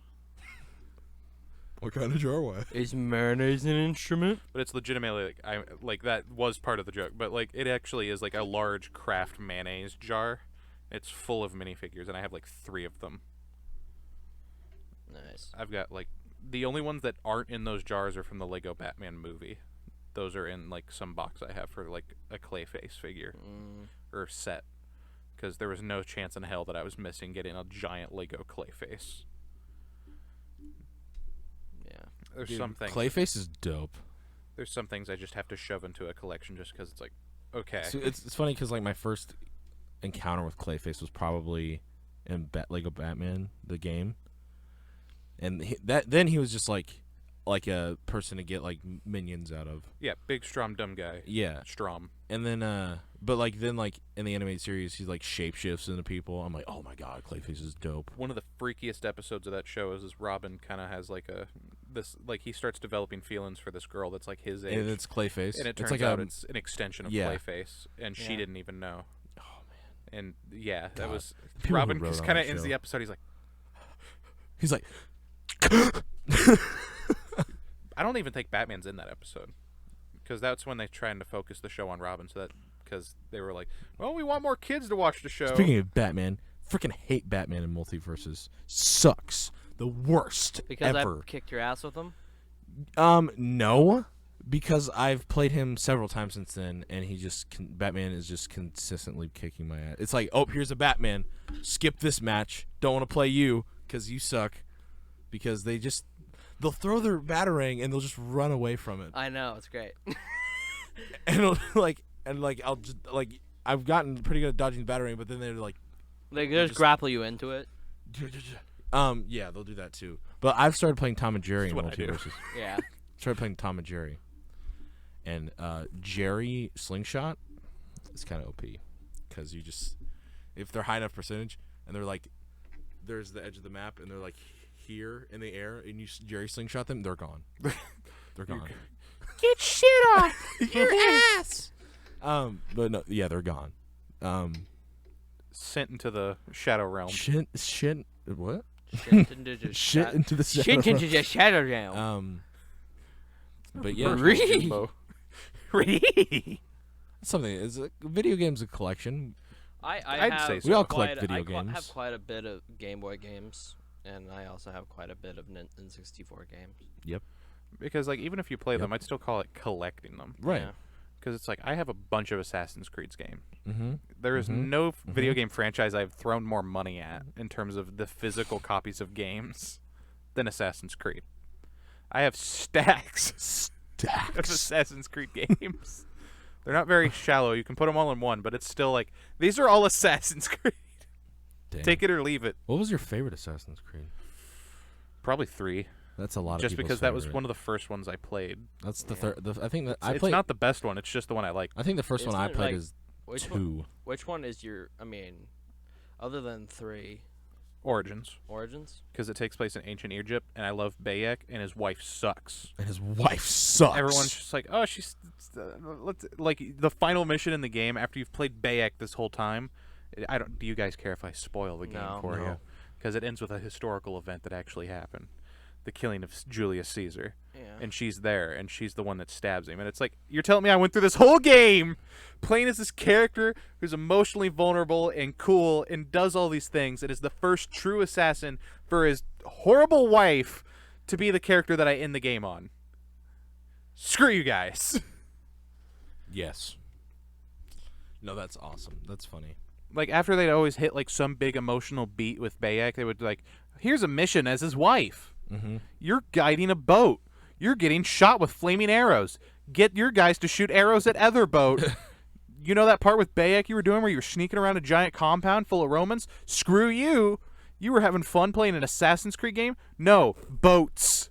What kind of jar? What? Is mayonnaise an instrument? But it's legitimately like that was part of the joke, but like it actually is like a large Kraft mayonnaise jar. It's full of minifigures, and I have like 3 of them. Nice. I've got like the only ones that aren't in those jars are from the Lego Batman movie. Those are in like some box I have for like a Clayface figure or set, because there was no chance in hell that I was missing getting a giant Lego Clayface. Yeah. There's Dude, some things. Clayface is dope. There's some things I just have to shove into a collection just because it's like, okay. So it's funny because like my first encounter with Clayface was probably in Lego Batman the game, and then he was just like a person to get like minions out of. Yeah, big Strom dumb guy. Yeah, Strom. and then but like then like in the animated series he like shapeshifts into people. I'm like, oh my god, Clayface is dope. One of the freakiest episodes of that show is Robin kind of has like he starts developing feelings for this girl that's like his age, And it's Clayface, and it turns it's like out it's an extension of yeah. Clayface, and she Yeah. didn't even know. Oh man, And yeah, that God. was People who Robin wrote just on kind of that ends show. the episode. he's like, I don't even think Batman's in that episode, because that's when they're trying to focus the show on Robin, so that because they were like, well, we want more kids to watch the show. speaking of Batman, freaking hate Batman in Multiverses. Sucks. The worst Because ever. I kicked your ass with them? No, because I've played him several times since then, and he just Batman is just consistently kicking my ass. It's like, oh, here's a Batman. Skip this match. Don't want to play you because you suck. Because they'll throw their batarang and they'll just run away from it. I know, it's great. And I'll just like I've gotten pretty good at dodging the batarang, but then they're like, They just grapple you into it. yeah, they'll do that too. But I've started playing Tom and Jerry in That's what I do. Multiverses. Yeah. Started playing Tom and Jerry, and Jerry Slingshot is kind of OP because you just if they're high enough percentage and they're like there's the edge of the map and they're like here in the air and you Jerry Slingshot them, they're gone. They're gone. Get shit off your ass! But no, yeah, they're gone. Sent into the Shadow Realm. Shit, what? Shit into the Shit into the Shit shadow. into the shadow realm. But yeah, Jimbo. something is video games a collection. I'd have say so. We all quite collect video I games. have quite a bit of Game Boy games, and I also have quite a bit of N64 games. Yep. Because like even if you play them, I'd still call it collecting them. Right. Yeah. because it's like I have a bunch of Assassin's Creed games. Mm-hmm. There is no video game franchise I've thrown more money at in terms of the physical copies of games than Assassin's Creed. I have stacks of Assassin's Creed games. They're not very shallow. You can put them all in one, but it's still like, these are all Assassin's Creed. Dang. Take it or leave it. What was your favorite Assassin's Creed? Probably 3. That's a lot of just people's because that was favorite. one of the first ones I played. That's the third. I think that It's not the best one. It's just the one I like. I think the first one I Isn't it, played like, is Which 2. one? Which one is your? I mean, other than 3, Origins, Origins. because it takes place in ancient Egypt, and I love Bayek, and his wife sucks. And his wife sucks. Everyone's just like, oh, she's like the final mission in the game after you've played Bayek this whole time. I don't. Do you guys care if I spoil the game for you? Because it ends with a historical event that actually happened. The killing of Julius Caesar. Yeah. And she's there, and she's the one that stabs him. And it's like, you're telling me I went through this whole game playing as this character who's emotionally vulnerable and cool and does all these things and is the first true assassin for his horrible wife to be the character that I end the game on. Screw you guys. Yes. No, that's awesome. That's funny. Like, after they'd always hit, like, some big emotional beat with Bayek, they would, like, here's a mission as his wife. Mm-hmm. You're guiding a boat. You're getting shot with flaming arrows. Get your guys to shoot arrows at other boat. You know that part with Bayek you were doing where you were sneaking around a giant compound full of Romans? Screw you. You were having fun playing an Assassin's Creed game? No. Boats.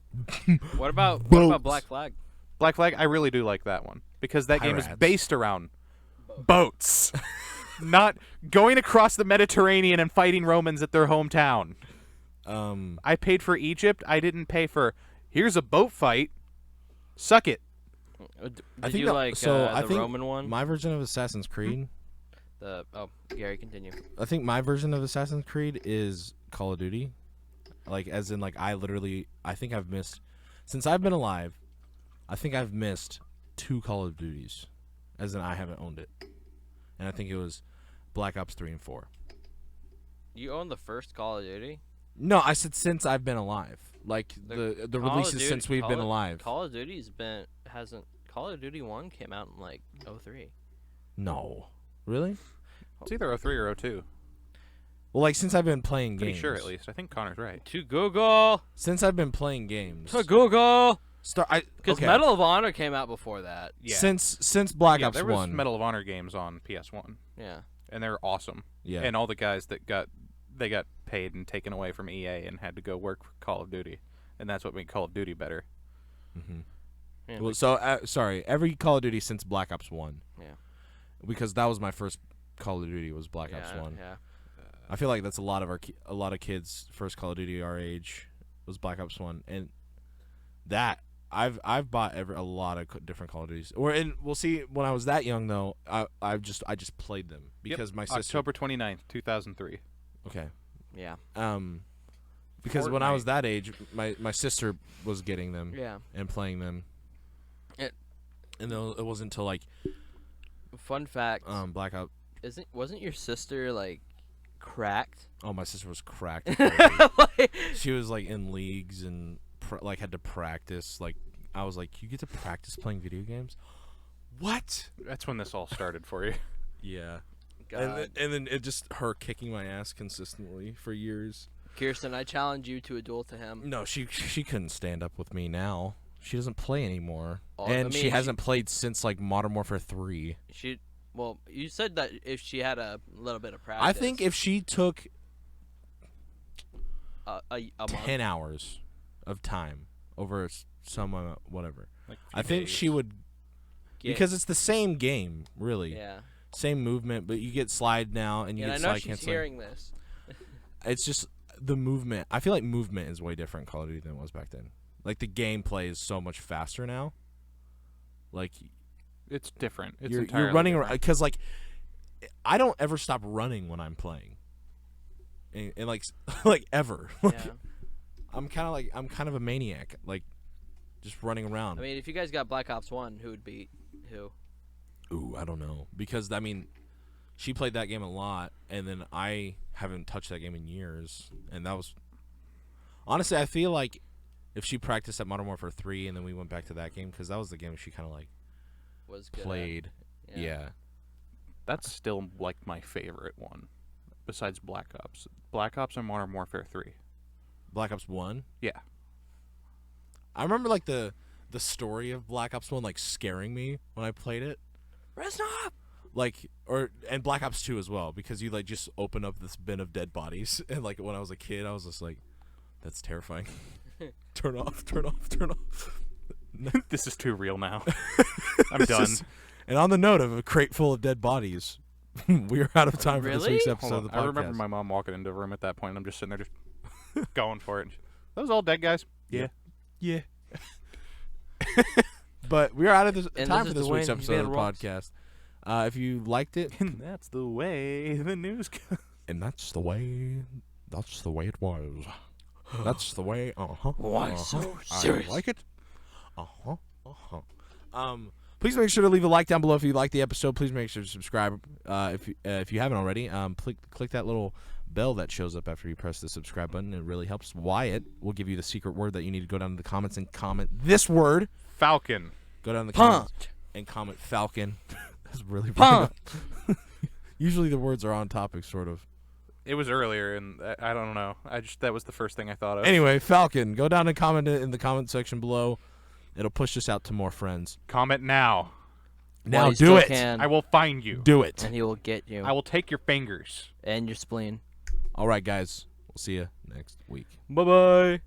What about Black Flag? Black Flag, I really do like that one. Because that game is Pirates. based around boats. Not going across the Mediterranean and fighting Romans at their hometown. I paid for Egypt. I didn't pay for, here's a boat fight. Suck it. Did you like I the think Roman one? My version of Assassin's Creed. Gary, continue. I think my version of Assassin's Creed is Call of Duty. Like, as in, like, I think I've missed, since I've been alive, I think I've missed 2 Call of Duties, as in I haven't owned it. And I think it was Black Ops 3 and 4. You own the first Call of Duty? No, I said since I've been alive. Like, the Call releases of Duty, since we've been alive. Call of Duty's Call of Duty 1 came out in, like, 03. No. Really? It's either 03 or 02. Well, like, since I've been playing Pretty games. sure, at least. I think Connor's right. To Google! Since I've been playing games. To Google! Because okay. Medal of Honor came out before that. Yeah. Since Black Ops there was 1. Medal of Honor games on PS1. Yeah. And they're awesome. Yeah. And all the guys that got paid and taken away from EA and had to go work for Call of Duty. And that's what made Call of Duty better. Mm-hmm. Yeah, Well, so, sorry, every Call of Duty since Black Ops 1. Yeah. Because that was my first Call of Duty was Black Ops 1. Yeah. I feel like that's a lot of kids' first Call of Duty our age was Black Ops 1, and that I've bought a lot of different Call of Duties. We'll see. When I was that young though, I just played them because my sister. October 29th, 2003. Okay. Yeah. Because when I was that age, my sister was getting them. Yeah. And playing them. And then it wasn't until like. Fun fact. Black Ops. Wasn't your sister like cracked? Oh, my sister was cracked. Like, she was like in leagues and like had to practice. Like I was like, you get to practice playing video games? What? That's when this all started for you. Yeah. God. And then it just her kicking my ass consistently for years. Kirsten, I challenge you to a duel to him. No, she couldn't stand up with me now. She doesn't play anymore. She I mean, hasn't played since like Modern Warfare 3. Well, you said that if she had a little bit of practice. I think if she took a month. 10 hours of time over some whatever, Like I think she would, because it's the same game, really. Yeah. Same movement, but you get slide now and you And get I know slide she's canceling. hearing this. It's just the movement. I feel like movement is way different in Call of Duty than it was back then. Like the gameplay is so much faster now. Like It's different. It's you're entirely running around different. because like I don't ever stop running when I'm playing, and like like ever. Like, Yeah. I'm kind of a maniac, like just running around. I mean, if you guys got Black Ops 1, who would beat who? Ooh, I don't know, because I mean, she played that game a lot, and then I haven't touched that game in years, and that was honestly, I feel like if she practiced at Modern Warfare 3 and then we went back to that game, because that was the game she kind of like was good played. at. Yeah. That's still like my favorite one, besides Black Ops. Black Ops and Modern Warfare 3. Black Ops 1? Yeah. I remember like the story of Black Ops 1 like scaring me when I played it. Rest up! Like and Black Ops 2 as well, because you like just open up this bin of dead bodies, and like when I was a kid I was just like, that's terrifying. Turn off. This is too real now. I'm done. And on the note of a crate full of dead bodies, we are out of time for this Really? week's episode Hold of the on. podcast. I remember my mom walking into a room at that point, and I'm just sitting there just going for it. Those all dead guys? Yeah. Yeah. But we are out of time this for is this the week's way episode of the Van podcast. If you liked it, And that's the way the news goes. and that's the way it was. That's the way. Why so serious? I like it. Please make sure to leave a like down below if you like the episode. Please make sure to subscribe if you haven't already. Click that little bell that shows up after you press the subscribe button. It really helps. Wyatt will give you the secret word that you need to go down to the comments and comment this word. Falcon. Go down to the comments and comment Falcon. That's really random. Usually the words are on topic, sort of. It was earlier, and I don't know. That was the first thing I thought of. Anyway, Falcon. Go down and comment it in the comment section below. It'll push us out to more friends. Comment now. Now While you do still it. can, I will find you. Do it. and he will get you. I will take your fingers. And your spleen. All right, guys. We'll see you next week. Bye-bye.